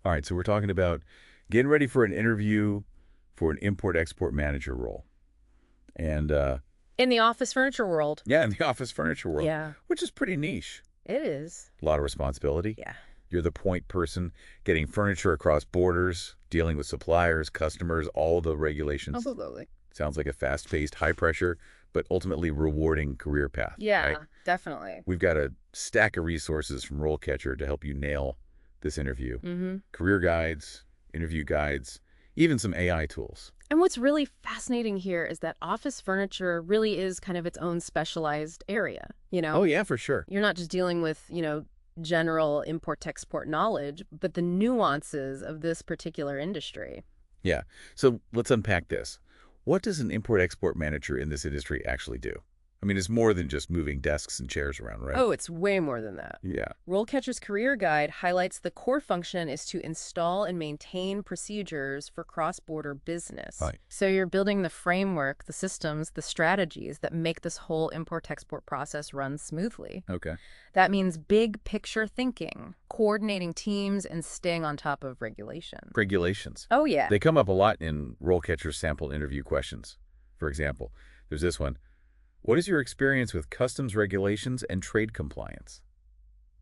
All right, so we're talking about getting ready for an interview for an import-export manager role. And In the office furniture world. yeah, in the office furniture world, Yeah, which is pretty niche. it is. A lot of responsibility. Yeah. You're the point person getting furniture across borders, dealing with suppliers, customers, all the regulations. Absolutely. Sounds like a fast-paced, high-pressure, but ultimately rewarding career path. Yeah, right? definitely. We've got a stack of resources from RoleCatcher to help you nail this interview. Mm-hmm. Career guides, interview guides, even some AI tools. And what's really fascinating here is that office furniture really is kind of its own specialized area, Oh, yeah, for sure. You're not just dealing with, general import-export knowledge, but the nuances of this particular industry. Yeah. So let's unpack this. What does an import-export manager in this industry actually do? I mean, it's more than just moving desks and chairs around, right? Oh, it's way more than that. Yeah. RoleCatcher's Career Guide highlights the core function is to install and maintain procedures for cross-border business. Right. So you're building the framework, the systems, the strategies that make this whole import-export process run smoothly. Okay. That means big picture thinking, coordinating teams, and staying on top of regulations. Regulations. Oh, yeah. They come up a lot in RoleCatcher sample interview questions. For example, there's this one. What is your experience with customs regulations and trade compliance?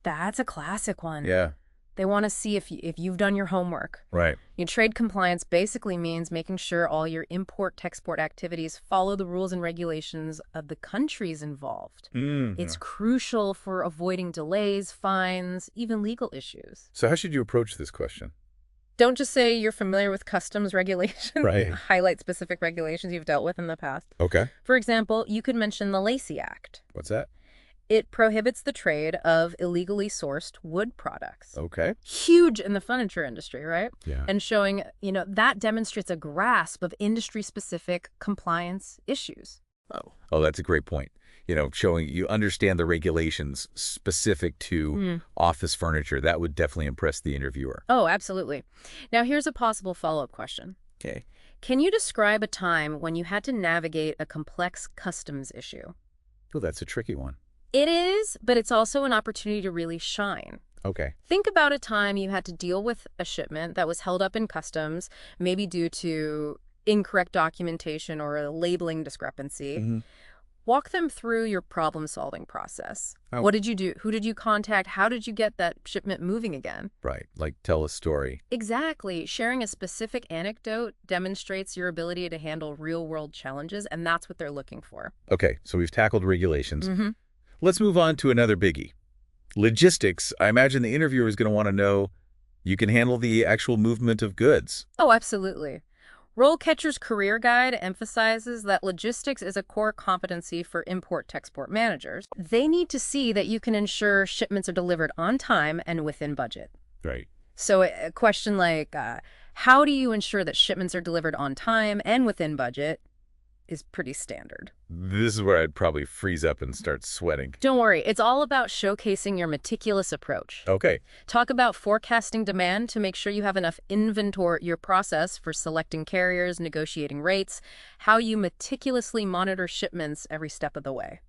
That's a classic one. Yeah. They want to see if you've done your homework. Right. Your trade compliance basically means making sure all your import-export activities follow the rules and regulations of the countries involved. It's crucial for avoiding delays, fines, even legal issues. So how should you approach this question? Don't just say you're familiar with customs regulations. Right. Highlight specific regulations you've dealt with in the past. Okay. For example, you could mention the Lacey Act. What's that? It prohibits the trade of illegally sourced wood products. Okay. Huge in the furniture industry, right? Yeah. And showing, that demonstrates a grasp of industry-specific compliance issues. Oh, that's a great point. Showing you understand the regulations specific to office furniture. That would definitely impress the interviewer. Oh, absolutely. Now, here's a possible follow-up question. Okay. Can you describe a time when you had to navigate a complex customs issue? Oh, that's a tricky one. It is, but it's also an opportunity to really shine. Okay. Think about a time you had to deal with a shipment that was held up in customs, maybe due to incorrect documentation or a labeling discrepancy. Walk them through your problem-solving process. Oh. What did you do? Who did you contact? How did you get that shipment moving again? Right. Like tell a story. Exactly. Sharing a specific anecdote demonstrates your ability to handle real-world challenges, and that's what they're looking for. Okay. So we've tackled regulations. Let's move on to another biggie. Logistics. I imagine the interviewer is going to want to know you can handle the actual movement of goods. Oh, absolutely. RoleCatcher's Career Guide emphasizes that logistics is a core competency for import-export managers. They need to see that you can ensure shipments are delivered on time and within budget. Right. So a question like, how do you ensure that shipments are delivered on time and within budget is pretty standard. This is where I'd probably freeze up and start sweating. Don't worry, it's all about showcasing your meticulous approach. Okay. Talk about forecasting demand to make sure you have enough inventory, your process for selecting carriers, negotiating rates, how you meticulously monitor shipments every step of the way.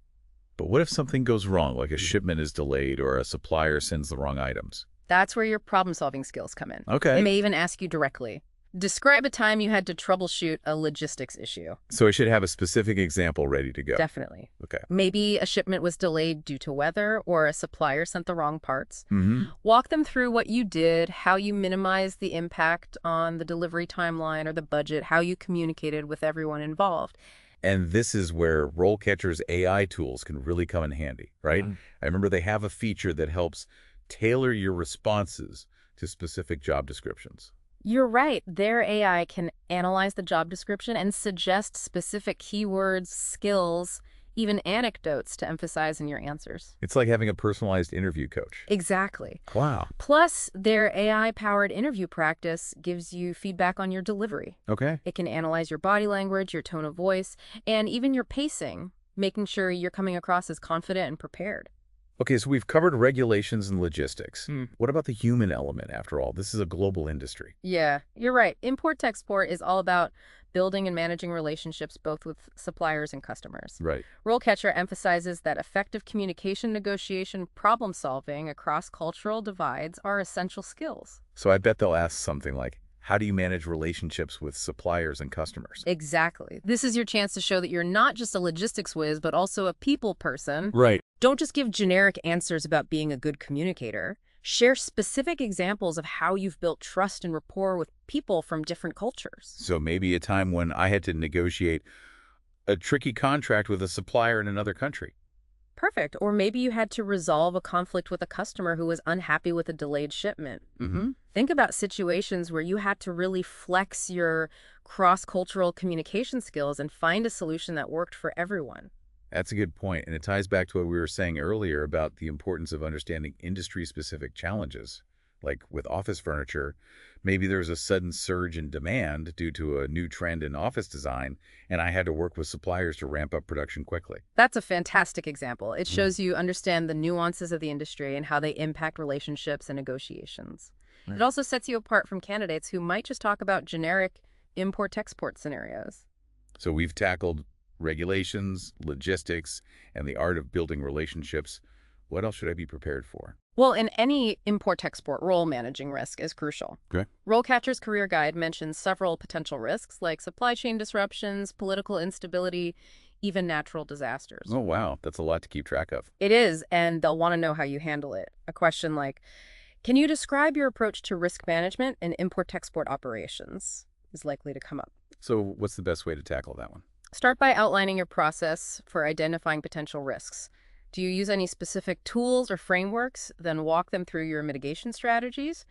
But what if something goes wrong, like a shipment is delayed or a supplier sends the wrong items? That's where your problem-solving skills come in. Okay. They may even ask you directly. Describe a time you had to troubleshoot a logistics issue. So I should have a specific example ready to go. Definitely. Okay. Maybe a shipment was delayed due to weather or a supplier sent the wrong parts. Mm-hmm. Walk them through what you did, how you minimized the impact on the delivery timeline or the budget, how you communicated with everyone involved. And this is where RoleCatcher's AI tools can really come in handy, right? I remember they have a feature that helps tailor your responses to specific job descriptions. You're right. Their AI can analyze the job description and suggest specific keywords, skills, even anecdotes to emphasize in your answers. It's like having a personalized interview coach. Exactly. Wow. Plus, their AI-powered interview practice gives you feedback on your delivery. Okay. It can analyze your body language, your tone of voice, and even your pacing, making sure you're coming across as confident and prepared. Okay, so we've covered regulations and logistics. Hmm. What about the human element, after all? This is a global industry. Yeah, you're right. Import-export is all about building and managing relationships both with suppliers and customers. Right. RoleCatcher emphasizes that effective communication, negotiation, problem solving across cultural divides are essential skills. So I bet they'll ask something like, how do you manage relationships with suppliers and customers? Exactly. This is your chance to show that you're not just a logistics whiz, but also a people person. Right. Don't just give generic answers about being a good communicator. Share specific examples of how you've built trust and rapport with people from different cultures. So maybe a time when I had to negotiate a tricky contract with a supplier in another country. Perfect. Or maybe you had to resolve a conflict with a customer who was unhappy with a delayed shipment. Think about situations where you had to really flex your cross-cultural communication skills and find a solution that worked for everyone. That's a good point, and it ties back to what we were saying earlier about the importance of understanding industry-specific challenges. Like with office furniture, maybe there's a sudden surge in demand due to a new trend in office design, and I had to work with suppliers to ramp up production quickly. That's a fantastic example. It shows you understand the nuances of the industry and how they impact relationships and negotiations. Right. It also sets you apart from candidates who might just talk about generic import-export scenarios. So we've tackled regulations, logistics, and the art of building relationships. What else should I be prepared for? Well, in any import-export role, managing risk is crucial. Okay. RoleCatcher's career guide mentions several potential risks like supply chain disruptions, political instability, even natural disasters. Oh, wow. That's a lot to keep track of. It is, and they'll want to know how you handle it. A question like, can you describe your approach to risk management and import-export operations is likely to come up. So what's the best way to tackle that one? Start by outlining your process for identifying potential risks. Do you use any specific tools or frameworks? Then walk them through your mitigation strategies.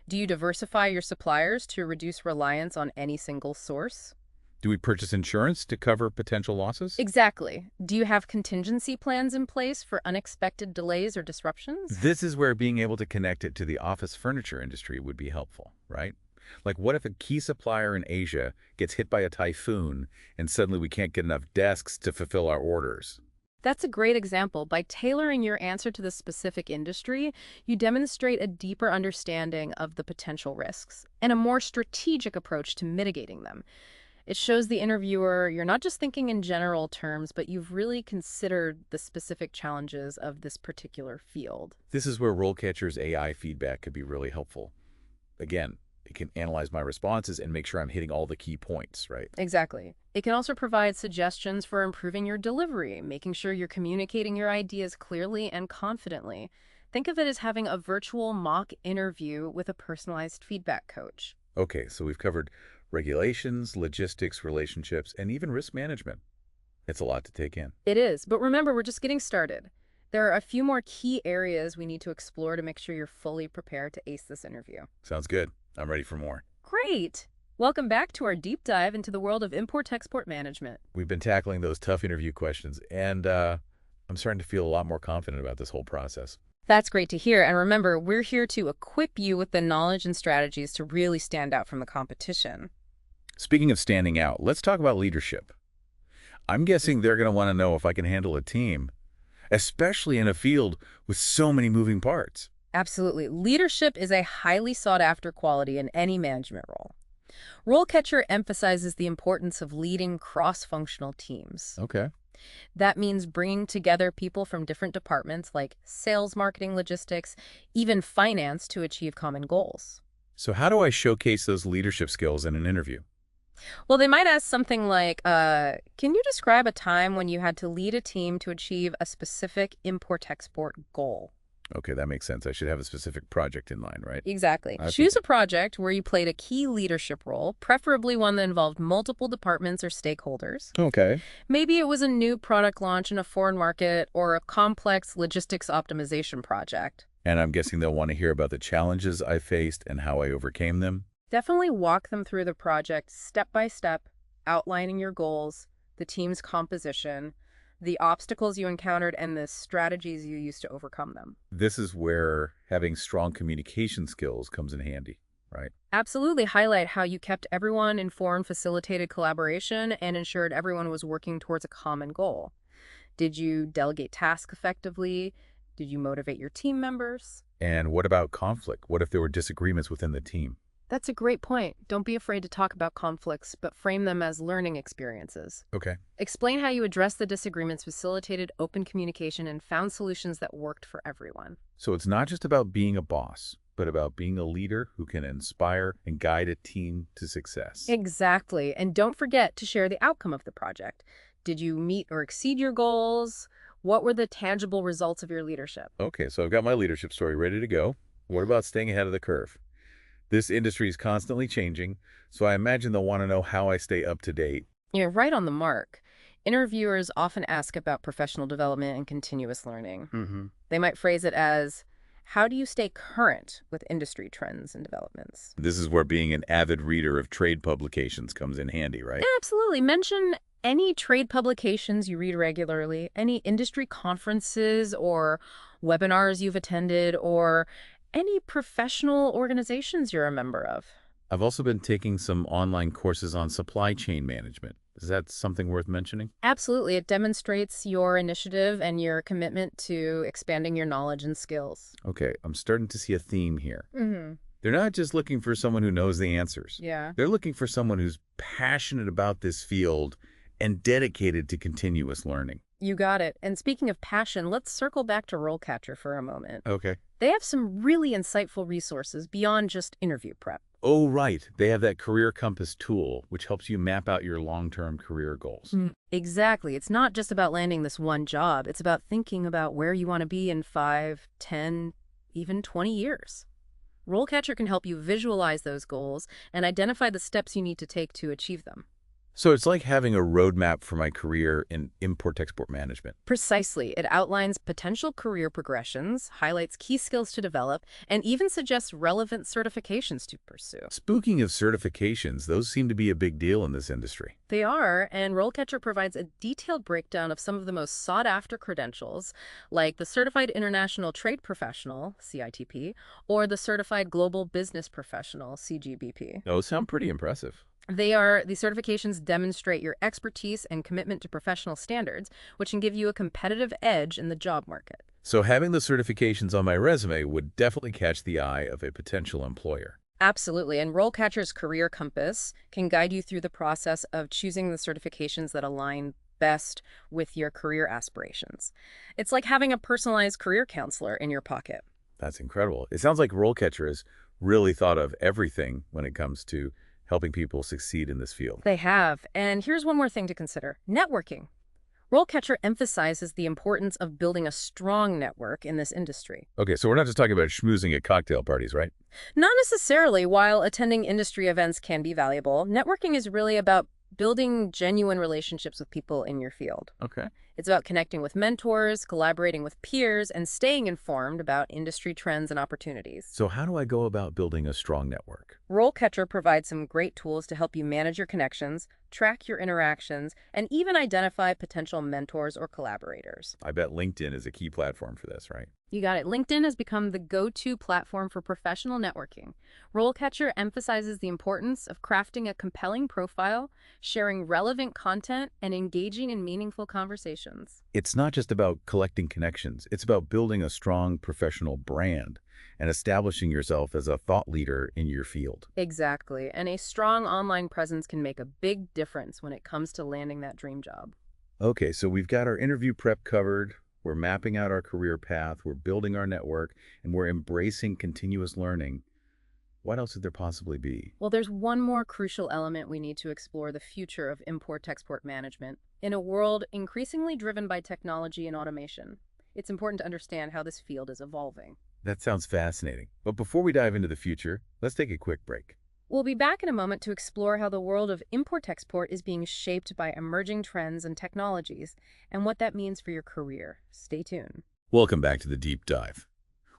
Do you diversify your suppliers to reduce reliance on any single source? Do we purchase insurance to cover potential losses? Exactly. Do you have contingency plans in place for unexpected delays or disruptions? This is where being able to connect it to the office furniture industry would be helpful, right? Like what if a key supplier in Asia gets hit by a typhoon and suddenly we can't get enough desks to fulfill our orders? That's a great example. By tailoring your answer to the specific industry, you demonstrate a deeper understanding of the potential risks and a more strategic approach to mitigating them. It shows the interviewer you're not just thinking in general terms, but you've really considered the specific challenges of this particular field. This is where RoleCatcher's AI feedback could be really helpful. Again, it can analyze my responses and make sure I'm hitting all the key points, right? Exactly. It can also provide suggestions for improving your delivery, making sure you're communicating your ideas clearly and confidently. Think of it as having a virtual mock interview with a personalized feedback coach. Okay, so we've covered regulations, logistics, relationships, and even risk management. It's a lot to take in. It is, but remember, we're just getting started. There are a few more key areas we need to explore to make sure you're fully prepared to ace this interview. Sounds good. I'm ready for more. Great! Welcome back to our deep dive into the world of import-export management. We've been tackling those tough interview questions, and I'm starting to feel a lot more confident about this whole process. That's great to hear, and remember, we're here to equip you with the knowledge and strategies to really stand out from the competition. Speaking of standing out, let's talk about leadership. I'm guessing they're going to want to know if I can handle a team, especially in a field with so many moving parts. Absolutely. Leadership is a highly sought-after quality in any management role. RoleCatcher emphasizes the importance of leading cross-functional teams. Okay. That means bringing together people from different departments like sales, marketing, logistics, even finance to achieve common goals. So how do I showcase those leadership skills in an interview? Well, they might ask something like, can you describe a time when you had to lead a team to achieve a specific import-export goal? Okay, that makes sense. I should have a specific project in mind, right? Exactly. I Choose think- a project where you played a key leadership role, preferably one that involved multiple departments or stakeholders. Okay. Maybe it was a new product launch in a foreign market or a complex logistics optimization project. And I'm guessing they'll want to hear about the challenges I faced and how I overcame them. Definitely walk them through the project step by step, outlining your goals, the team's composition, the obstacles you encountered, and the strategies you used to overcome them. This is where having strong communication skills comes in handy, right? Absolutely highlight how you kept everyone informed, facilitated collaboration, and ensured everyone was working towards a common goal. Did you delegate tasks effectively? Did you motivate your team members? And what about conflict? What if there were disagreements within the team? That's a great point. Don't be afraid to talk about conflicts, but frame them as learning experiences. Okay. Explain how you addressed the disagreements, facilitated open communication, and found solutions that worked for everyone. So it's not just about being a boss, but about being a leader who can inspire and guide a team to success. Exactly. And don't forget to share the outcome of the project. Did you meet or exceed your goals? What were the tangible results of your leadership? Okay, so I've got my leadership story ready to go. What about staying ahead of the curve? This industry is constantly changing, so I imagine they'll want to know how I stay up to date. You're right on the mark. Interviewers often ask about professional development and continuous learning. They might phrase it as, how do you stay current with industry trends and developments? This is where being an avid reader of trade publications comes in handy, right? Absolutely. Mention any trade publications you read regularly, any industry conferences or webinars you've attended, or any professional organizations you're a member of. I've also been taking some online courses on supply chain management. Is that something worth mentioning? Absolutely. It demonstrates your initiative and your commitment to expanding your knowledge and skills. Okay, I'm starting to see a theme here. Mm-hmm. They're not just looking for someone who knows the answers. Yeah. They're looking for someone who's passionate about this field and dedicated to continuous learning. You got it. And speaking of passion, let's circle back to RoleCatcher for a moment. Okay. They have some really insightful resources beyond just interview prep. Oh, right. They have that Career Compass tool, which helps you map out your long-term career goals. Exactly. It's not just about landing this one job. It's about thinking about where you want to be in 5, 10, even 20 years. RoleCatcher can help you visualize those goals and identify the steps you need to take to achieve them. So it's like having a roadmap for my career in import-export management. Precisely. It outlines potential career progressions, highlights key skills to develop, and even suggests relevant certifications to pursue. Speaking of certifications, those seem to be a big deal in this industry. They are, and RoleCatcher provides a detailed breakdown of some of the most sought-after credentials, like the Certified International Trade Professional, CITP, or the Certified Global Business Professional, CGBP. Those sound pretty impressive. The certifications demonstrate your expertise and commitment to professional standards, which can give you a competitive edge in the job market. So having the certifications on my resume would definitely catch the eye of a potential employer. Absolutely, and RoleCatcher's Career Compass can guide you through the process of choosing the certifications that align best with your career aspirations. It's like having a personalized career counselor in your pocket. That's incredible. It sounds like RoleCatcher has really thought of everything when it comes to helping people succeed in this field. They have. And here's one more thing to consider. Networking. RoleCatcher emphasizes the importance of building a strong network in this industry. Okay, so we're not just talking about schmoozing at cocktail parties, right? Not necessarily. While attending industry events can be valuable, networking is really about building genuine relationships with people in your field. Okay. It's about connecting with mentors, collaborating with peers, and staying informed about industry trends and opportunities. So how do I go about building a strong network? RoleCatcher provides some great tools to help you manage your connections, track your interactions, and even identify potential mentors or collaborators. I bet LinkedIn is a key platform for this, right? You got it. LinkedIn has become the go-to platform for professional networking. RoleCatcher emphasizes the importance of crafting a compelling profile, sharing relevant content, and engaging in meaningful conversations. It's not just about collecting connections. It's about building a strong professional brand and establishing yourself as a thought leader in your field. Exactly. And a strong online presence can make a big difference when it comes to landing that dream job. Okay, so we've got our interview prep covered. We're mapping out our career path. We're building our network, and we're embracing continuous learning. What else could there possibly be? Well, there's one more crucial element we need to explore: the future of import-export management. In a world increasingly driven by technology and automation, it's important to understand how this field is evolving. That sounds fascinating. But before we dive into the future, let's take a quick break. We'll be back in a moment to explore how the world of import-export is being shaped by emerging trends and technologies, and what that means for your career. Stay tuned. Welcome back to the Deep Dive.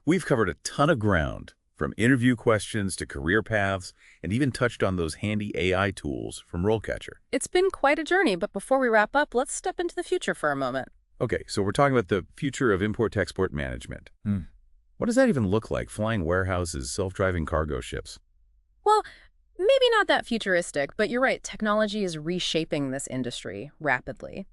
We've covered a ton of ground, from interview questions to career paths, and even touched on those handy AI tools from RoleCatcher. It's been quite a journey, but before we wrap up, let's step into the future for a moment. Okay, so we're talking about the future of import-export management. What does that even look like, flying warehouses, self-driving cargo ships? Well, maybe not that futuristic, but you're right. Technology is reshaping this industry rapidly.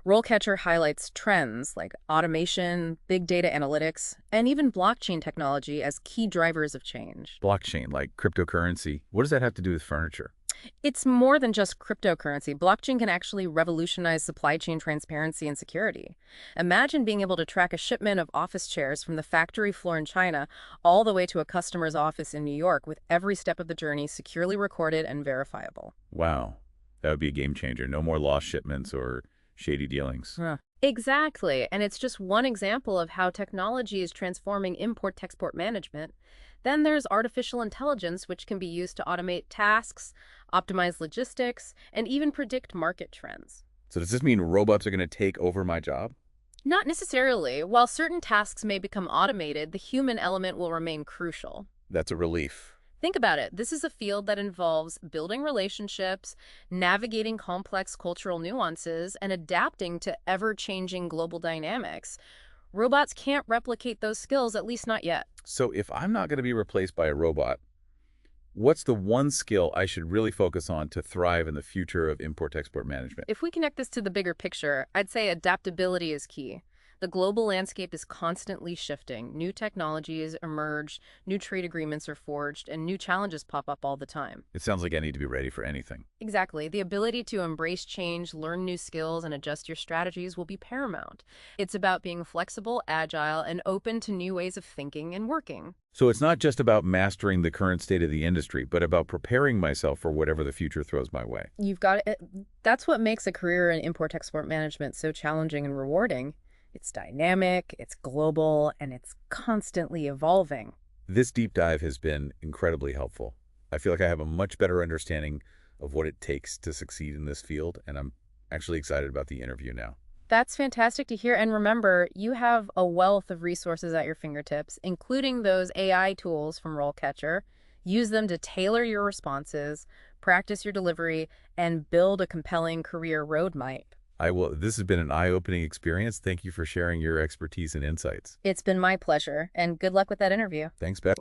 RoleCatcher highlights trends like automation, big data analytics, and even blockchain technology as key drivers of change. Blockchain, like cryptocurrency, what does that have to do with furniture? It's more than just cryptocurrency. Blockchain can actually revolutionize supply chain transparency and security. Imagine being able to track a shipment of office chairs from the factory floor in China all the way to a customer's office in New York with every step of the journey securely recorded and verifiable. Wow, that would be a game changer. No more lost shipments or shady dealings. Huh. Exactly. And it's just one example of how technology is transforming import-export management. Then there's artificial intelligence, which can be used to automate tasks, optimize logistics, and even predict market trends. So does this mean robots are going to take over my job? Not necessarily. While certain tasks may become automated, the human element will remain crucial. That's a relief. Think about it. This is a field that involves building relationships, navigating complex cultural nuances, and adapting to ever-changing global dynamics. Robots can't replicate those skills, at least not yet. So if I'm not going to be replaced by a robot, what's the one skill I should really focus on to thrive in the future of import-export management? If we connect this to the bigger picture, I'd say adaptability is key. The global landscape is constantly shifting. New technologies emerge, new trade agreements are forged, and new challenges pop up all the time. It sounds like I need to be ready for anything. Exactly. The ability to embrace change, learn new skills, and adjust your strategies will be paramount. It's about being flexible, agile, and open to new ways of thinking and working. So it's not just about mastering the current state of the industry, but about preparing myself for whatever the future throws my way. You've got it. That's what makes a career in import-export management so challenging and rewarding. It's dynamic, it's global, and it's constantly evolving. This deep dive has been incredibly helpful. I feel like I have a much better understanding of what it takes to succeed in this field, and I'm actually excited about the interview now. That's fantastic to hear. And remember, you have a wealth of resources at your fingertips, including those AI tools from RoleCatcher. Use them to tailor your responses, practice your delivery, and build a compelling career roadmap. I will. This has been an eye-opening experience. Thank you for sharing your expertise and insights. It's been my pleasure, and good luck with that interview. Thanks, Beth.